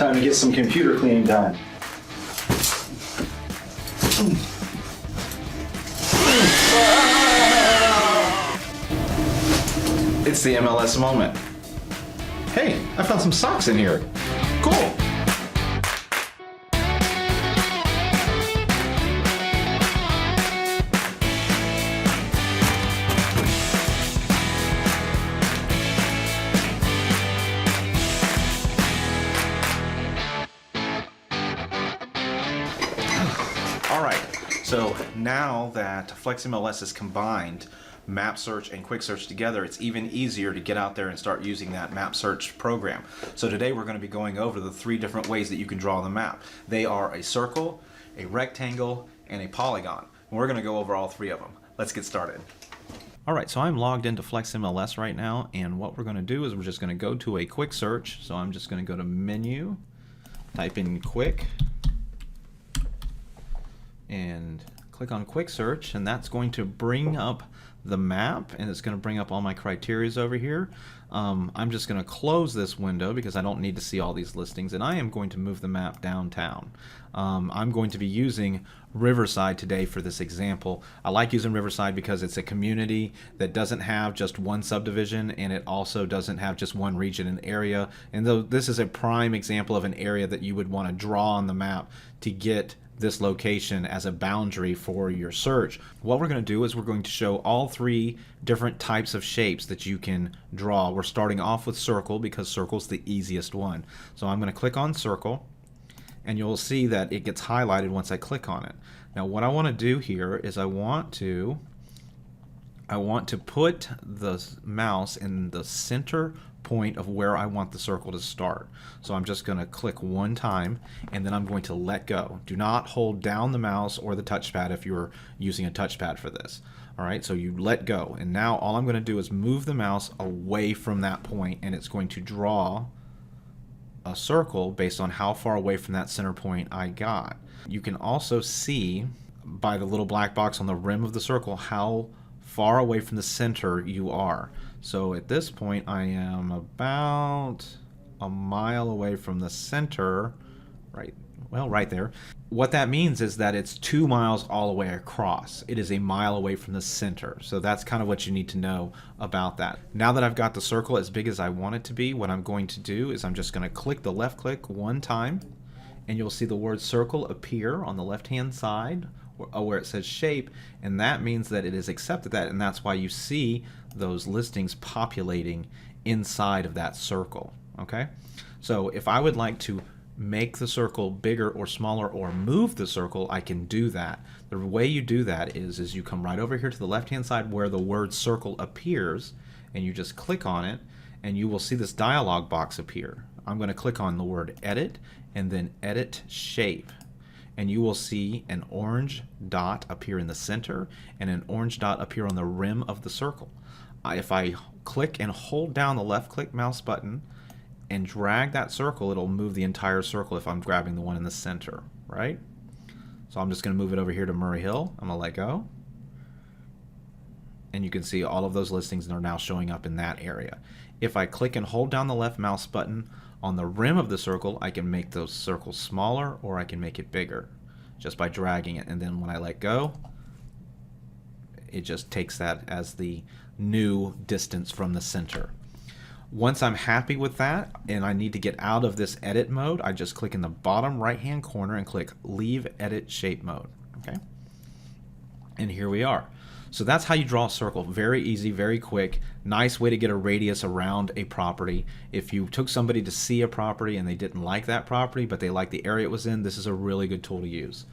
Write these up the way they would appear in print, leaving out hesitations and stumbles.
Time to get some computer cleaning done. It's the MLS moment. Hey, I found some socks in here. Cool. All right, so now that FlexMLS is combined map search and quick search together, it's even easier to get out there and start using that map search program. So today we're going to be going over the 3 different ways that you can draw the map. They are a circle, a rectangle, and a polygon. And we're going to go over all 3 of them. Let's get started. Alright, so I'm logged into FlexMLS right now, and what we're going to do is we're just going to go to a quick search. So I'm just going to go to menu, type in quick, and click on quick search, and that's going to bring up the map, and it's going to bring up all my criterias over here. I'm just going to close this window because I don't need to see all these listings, and I am going to move the map downtown. I'm going to be using Riverside today for this example. I like using Riverside because it's a community that doesn't have just one subdivision, and it also doesn't have just one region and area. And though this is a prime example of an area that you would want to draw on the map to get this location as a boundary for your search. What we're going to do is we're going to show all 3 different types of shapes that you can draw. We're starting off with circle because circle's the easiest one. So I'm going to click on circle, and you'll see that it gets highlighted once I click on it. Now what I want to do here is I want to put the mouse in the center point of where I want the circle to start. So I'm just going to click one time, and then I'm going to let go. Do not hold down the mouse or the touchpad if you're using a touchpad for this. Alright, so you let go, and now all I'm going to do is move the mouse away from that point, and it's going to draw a circle based on how far away from that center point I got. You can also see by the little black box on the rim of the circle how far away from the center you are. So at this point I am about a mile away from the center, right there. What that means is that it's 2 miles all the way across. It is a mile away from the center. So that's kind of what you need to know about that. Now that I've got the circle as big as I want it to be, what I'm going to do is I'm just going to click the left click one time, and you'll see the word circle appear on the left hand side where it says shape, and that means that it has accepted that, and that's why you see those listings populating inside of that circle. Okay, so if I would like to make the circle bigger or smaller or move the circle, I can do that. The way you do that is you come right over here to the left hand side where the word circle appears, and you just click on it, and you will see this dialog box appear. I'm going to click on the word edit and then edit shape, and you will see an orange dot appear in the center and an orange dot appear on the rim of the circle. If I click and hold down the left click mouse button and drag that circle, it'll move the entire circle if I'm grabbing the one in the center, right? So I'm just going to move it over here to Murray Hill. I'm going to let go, and you can see all of those listings are now showing up in that area. If I click and hold down the left mouse button on the rim of the circle, I can make those circles smaller or I can make it bigger just by dragging it, and then when I let go, it just takes that as the new distance from the center. Once I'm happy with that and I need to get out of this edit mode, I just click in the bottom right hand corner and click leave edit shape mode. Okay, and here we are. So that's how you draw a circle. Very easy, very quick, nice way to get a radius around a property. If you took somebody to see a property and they didn't like that property but they liked the area it was in, this is a really good tool to use.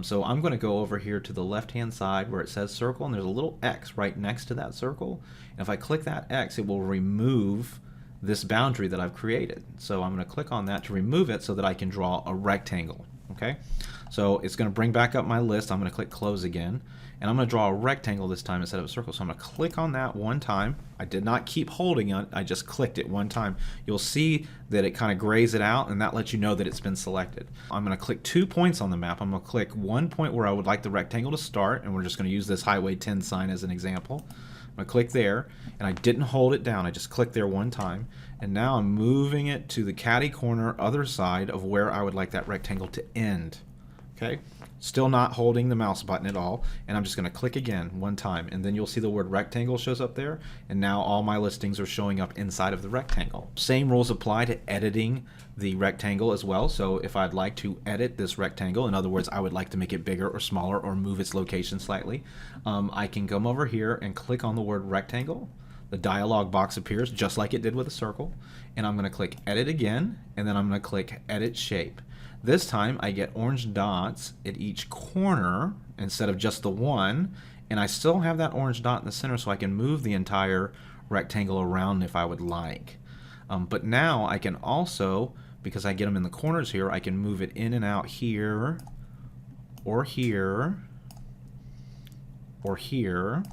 So I'm going to go over here to the left hand side where it says circle, and there's a little X right next to that circle, and if I click that X, it will remove this boundary that I've created. So I'm going to click on that to remove it so that I can draw a rectangle. Okay, so it's going to bring back up my list. I'm going to click close again, and I'm going to draw a rectangle this time instead of a circle. So I'm going to click on that one time. I did not keep holding it, I just clicked it one time. You'll see that it kind of grays it out, and that lets you know that it's been selected. I'm going to click 2 points on the map. I'm going to click one point where I would like the rectangle to start, and we're just going to use this Highway 10 sign as an example. I'm going to click there, and I didn't hold it down. I just clicked there one time, And now I'm moving it to the catty corner other side of where I would like that rectangle to end. Okay, still not holding the mouse button at all, and I'm just going to click again one time, and then you'll see the word rectangle shows up there, and now all my listings are showing up inside of the rectangle. Same rules apply to editing the rectangle as well. So if I'd like to edit this rectangle, in other words, I would like to make it bigger or smaller or move its location slightly, I can come over here and click on the word rectangle. The dialog box appears just like it did with a circle, and I'm going to click edit again, and then I'm going to click edit shape. This time I get orange dots at each corner instead of just the one, and I still have that orange dot in the center, so I can move the entire rectangle around if I would like. But now I can also, because I get them in the corners here, I can move it in and out here, or here, or here,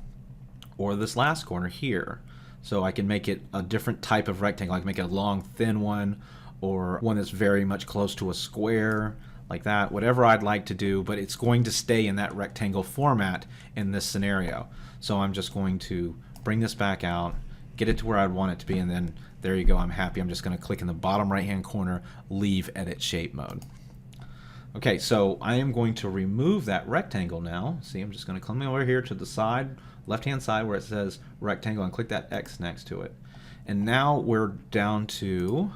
or this last corner here. So I can make it a different type of rectangle. I can make it a long, thin one, or one that's very much close to a square, like that, whatever I'd like to do, but it's going to stay in that rectangle format in this scenario. So I'm just going to bring this back out, get it to where I'd want it to be, and then there you go, I'm happy. I'm just going to click in the bottom right hand corner, leave edit shape mode. Okay, so I am going to remove that rectangle now. See, I'm just going to come over here to the side, left-hand side where it says rectangle, and click that X next to it. And now we're down to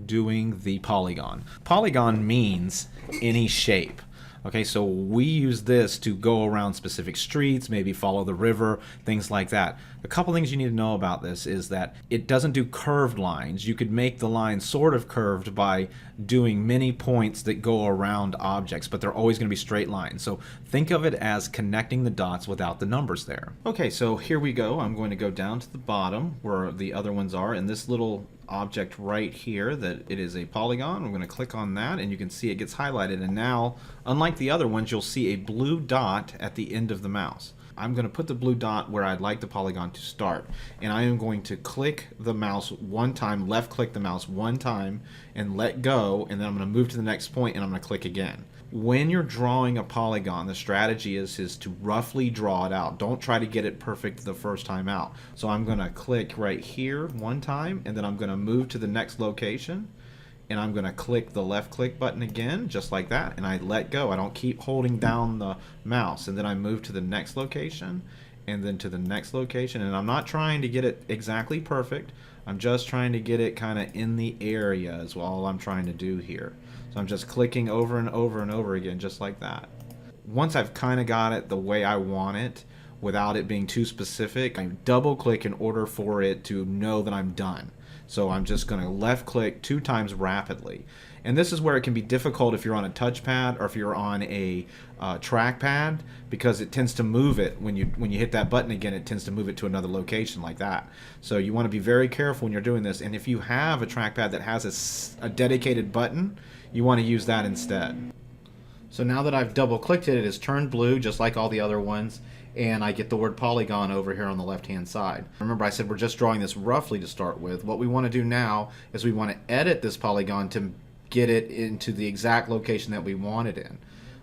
doing the polygon. Polygon means any shape. Okay, so we use this to go around specific streets, maybe follow the river, things like that. A couple things you need to know about this is that it doesn't do curved lines. You could make the line sort of curved by doing many points that go around objects, but they're always going to be straight lines. So think of it as connecting the dots without the numbers there. Okay, so here we go. I'm going to go down to the bottom where the other ones are, and this little object right here, that it is a polygon. I'm going to click on that, and you can see it gets highlighted, and now, unlike the other ones, you'll see a blue dot at the end of the mouse. I'm going to put the blue dot where I'd like the polygon to start, and I am going to click the mouse one time, left click the mouse one time, and let go, and then I'm going to move to the next point, and I'm going to click again. When you're drawing a polygon, the strategy is to roughly draw it out. Don't try to get it perfect the first time out. So I'm going to click right here one time, and then I'm going to move to the next location, and I'm going to click the left click button again, just like that, and I let go. I don't keep holding down the mouse, and then I move to the next location, and then to the next location, and I'm not trying to get it exactly perfect. I'm just trying to get it kind of in the area is all I'm trying to do here. So I'm just clicking over and over and over again, just like that. Once I've kind of got it the way I want it, without it being too specific, I double click in order for it to know that I'm done. So I'm just going to left click 2 times rapidly. And this is where it can be difficult if you're on a touchpad or if you're on a trackpad, because it tends to move it when you hit that button again. It tends to move it to another location like that. So you want to be very careful when you're doing this. And if you have a trackpad that has a dedicated button, you want to use that instead. So now that I've double clicked it, it has turned blue just like all the other ones, and I get the word polygon over here on the left hand side. Remember, I said we're just drawing this roughly to start with. What we want to do now is we want to edit this polygon to get it into the exact location that we want it in.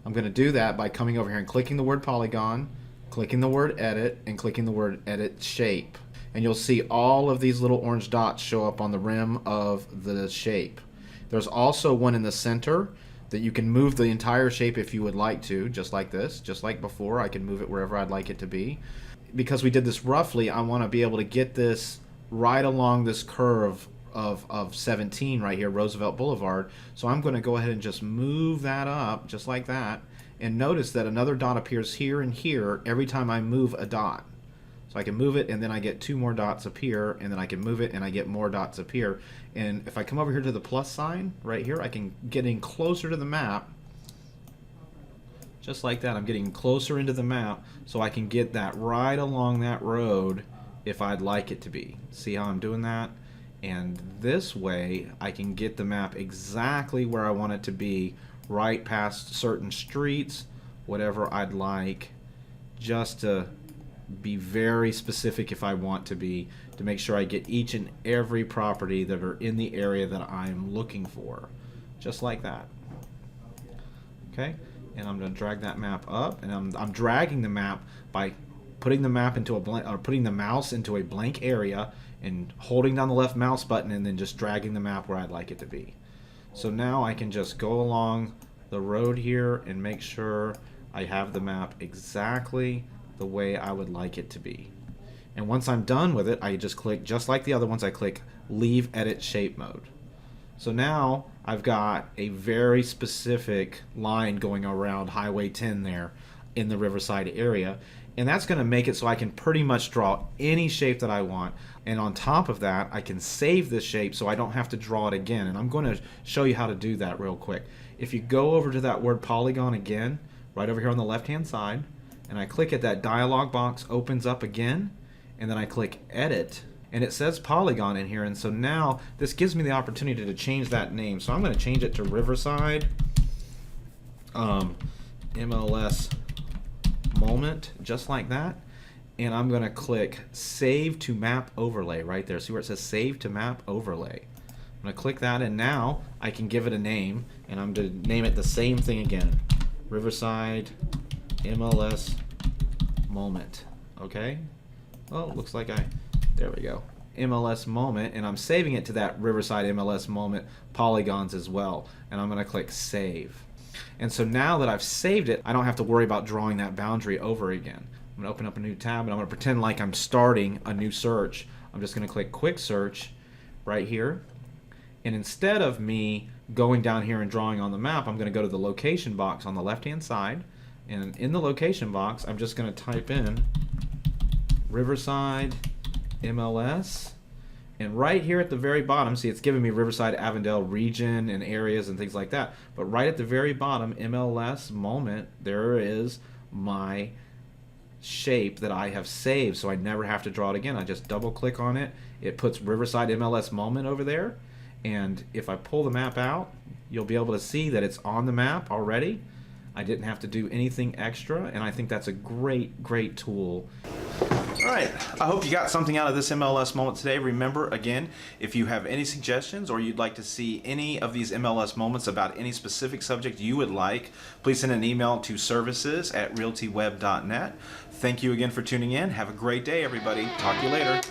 I'm going to do that by coming over here and clicking the word polygon, clicking the word edit, and clicking the word edit shape. And you'll see all of these little orange dots show up on the rim of the shape. There's also one in the center that you can move the entire shape if you would like to, just like this, just like before. I can move it wherever I'd like it to be. Because we did this roughly, I want to be able to get this right along this curve of 17 right here, Roosevelt Boulevard. So I'm going to go ahead and just move that up just like that, and notice that another dot appears here and here every time I move a dot. So I can move it, and then I get 2 more dots up here, and then I can move it, and I get more dots up here. And if I come over here to the plus sign right here, I can get in closer to the map. Just like that, I'm getting closer into the map, so I can get that right along that road if I'd like it to be. See how I'm doing that? And this way, I can get the map exactly where I want it to be, right past certain streets, whatever I'd like, just to be very specific if I want to be, to make sure I get each and every property that are in the area that I'm looking for, just like that. Okay, and I'm going to drag that map up, and I'm dragging the map by putting the map into a blank, or putting the mouse into a blank area, and holding down the left mouse button and then just dragging the map where I'd like it to be. So now I can just go along the road here and make sure I have the map exactly the way I would like it to be. And once I'm done with it, I just click, just like the other ones, I click Leave Edit Shape Mode. So now I've got a very specific line going around Highway 10 there in the Riverside area. And that's going to make it so I can pretty much draw any shape that I want. And on top of that, I can save this shape so I don't have to draw it again. And I'm going to show you how to do that real quick. If you go over to that word polygon again, right over here on the left-hand side, and I click it, that dialog box opens up again, and then I click Edit, and it says polygon in here. And so now this gives me the opportunity to change that name. So I'm going to change it to Riverside MLS Moment, just like that. And I'm going to click Save to Map Overlay right there. See where it says Save to Map Overlay? I'm going to click that, and now I can give it a name, and I'm going to name it the same thing again, Riverside MLS Moment. Okay? Well, it looks like there we go, MLS Moment, and I'm saving it to that Riverside MLS Moment polygons as well. And I'm going to click Save. And so now that I've saved it, I don't have to worry about drawing that boundary over again. I'm going to open up a new tab, and I'm going to pretend like I'm starting a new search. I'm just going to click Quick Search right here. And instead of me going down here and drawing on the map, I'm going to go to the location box on the left-hand side. And in the location box, I'm just going to type in Riverside MLS. And right here at the very bottom, see, it's giving me Riverside, Avondale region and areas and things like that. But right at the very bottom, MLS Moment, there is my shape that I have saved, so I never have to draw it again. I just double click on it. It puts Riverside MLS Moment over there. And if I pull the map out, you'll be able to see that it's on the map already. I didn't have to do anything extra, and I think that's a great tool. All right, I hope you got something out of this MLS moment today. Remember, again, if you have any suggestions or you'd like to see any of these MLS moments about any specific subject you would like, please send an email to services@realtyweb.net. Thank you again for tuning in. Have a great day, everybody. Talk to you later.